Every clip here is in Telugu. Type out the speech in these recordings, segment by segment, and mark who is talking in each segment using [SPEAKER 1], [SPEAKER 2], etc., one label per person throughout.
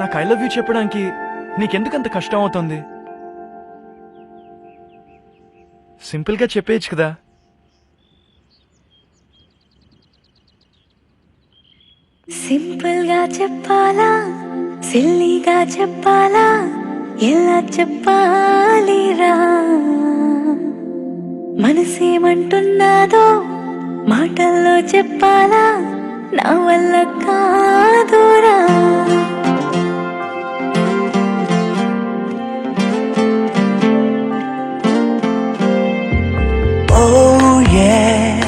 [SPEAKER 1] నాకు ఐ లవ్ యూ చెప్పడానికి నీకెందుకంత కష్టం అవుతుంది? సింపుల్ గా చెప్పేయచ్చు కదా.
[SPEAKER 2] సింపుల్ గా చెప్పాలా, సిల్లీగా చెప్పాలా, ఎలా చెప్పాలిరా? మనసేమంటున్నాదో మాటల్లో చెప్పాలా, నా వల్ల కాదురా.
[SPEAKER 3] Oh yeah,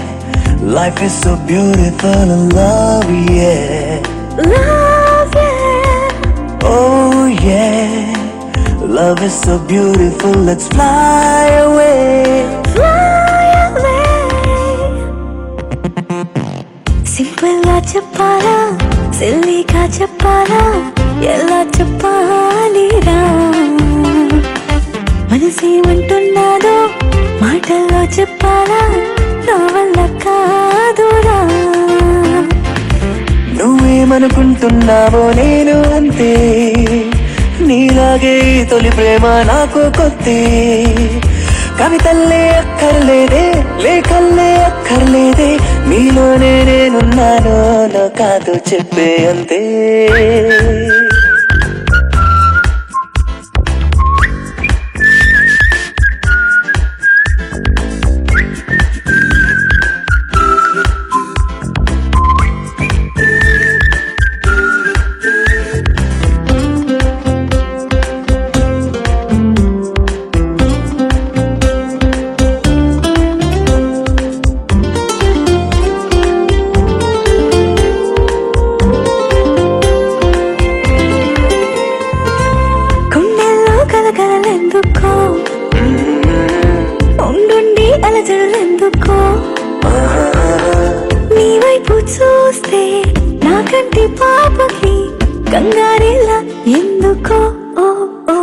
[SPEAKER 3] life is so beautiful and love, yeah.
[SPEAKER 2] Love, yeah.
[SPEAKER 3] Oh yeah, love is so beautiful, let's fly away.
[SPEAKER 2] Fly away. Simple గా చెప్పాలా, సిల్లీగా చెప్పాలా, ఎలా చెప్పాలిరా? మనసేమంటున్నాదో మాటల్లో చెప్పాలా, నా వల్ల కాదురా.
[SPEAKER 3] నువ్వేమనుకుంటున్నావో నేను అంతే, నీలాగే తొలి ప్రేమ నాకు కొత్తే. కవితల్లే అక్కర్లేదే, లేఖల్లే అక్కర్లేదే, నీలోనే నేనున్నాను, నా కాదు చెప్పే అంతే.
[SPEAKER 2] కలకలెందుకో, ఉండుండి అలజడులెందుకో, నీ వైపు చూస్తే నా కంటి పాపకి కంగారెలా ఎందుకో. ఓ ఓ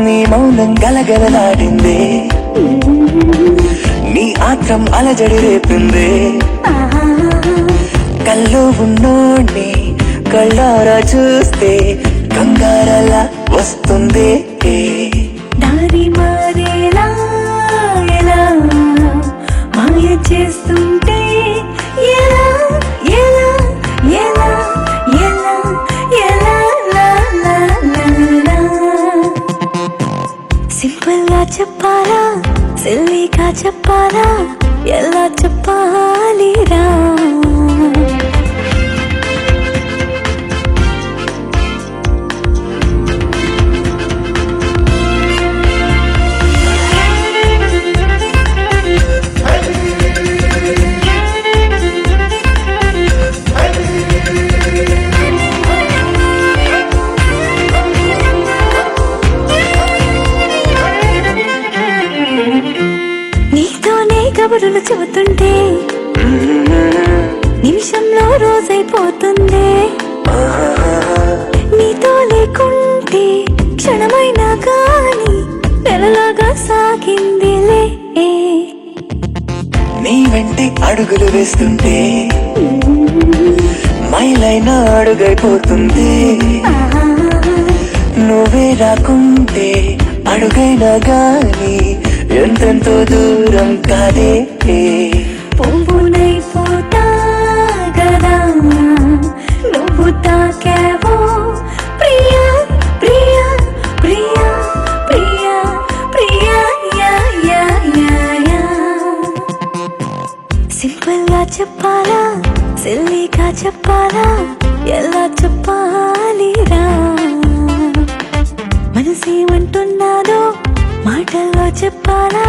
[SPEAKER 3] నీ మౌనం గలగలలాడిందే, నీ ఆత్రం అలజడి రేపిందే. కల్లో ఉన్నోడ్ని కళ్ళారా చూస్తే కంగారలా వస్తుంది.
[SPEAKER 2] దారి మారేలా ఎలా మాయ చేస్తుంటే ఎలా ఎలా ఎలా ఎలా ఎలా లా లా లా లా. సింపుల్ గా చెప్పాలా, సిల్లీగా చెప్పాలా, ఎలా చెప్పాలిరా? నీతోనే కబురులు చెబుతుంటే నిమిషంలో రోజైపోతుంది. నీతో లేకుంటే క్షణమైనా కానీ నెలలాగా సాగిందిలే.
[SPEAKER 3] నీ వెంటే అడుగులు వేస్తుంటే మైలైన అడుగైపోతుంది. నువ్వే రాకుంటే అడుగైనా గాని ఎంతెంతో దూరం కాదే.
[SPEAKER 2] పువ్వునైపోతా గదా నువ్వు తాకావో, ప్రియా ప్రియా ప్రియా ప్రియా ప్రియా యా యా యా యా. సింపుల్ గా చెప్పాలా, సిల్లీగా చెప్పాలా, ఎలా చెప్పాలిరా? మనసేమంటున్నాదో మాటల్లో చెప్పాలా,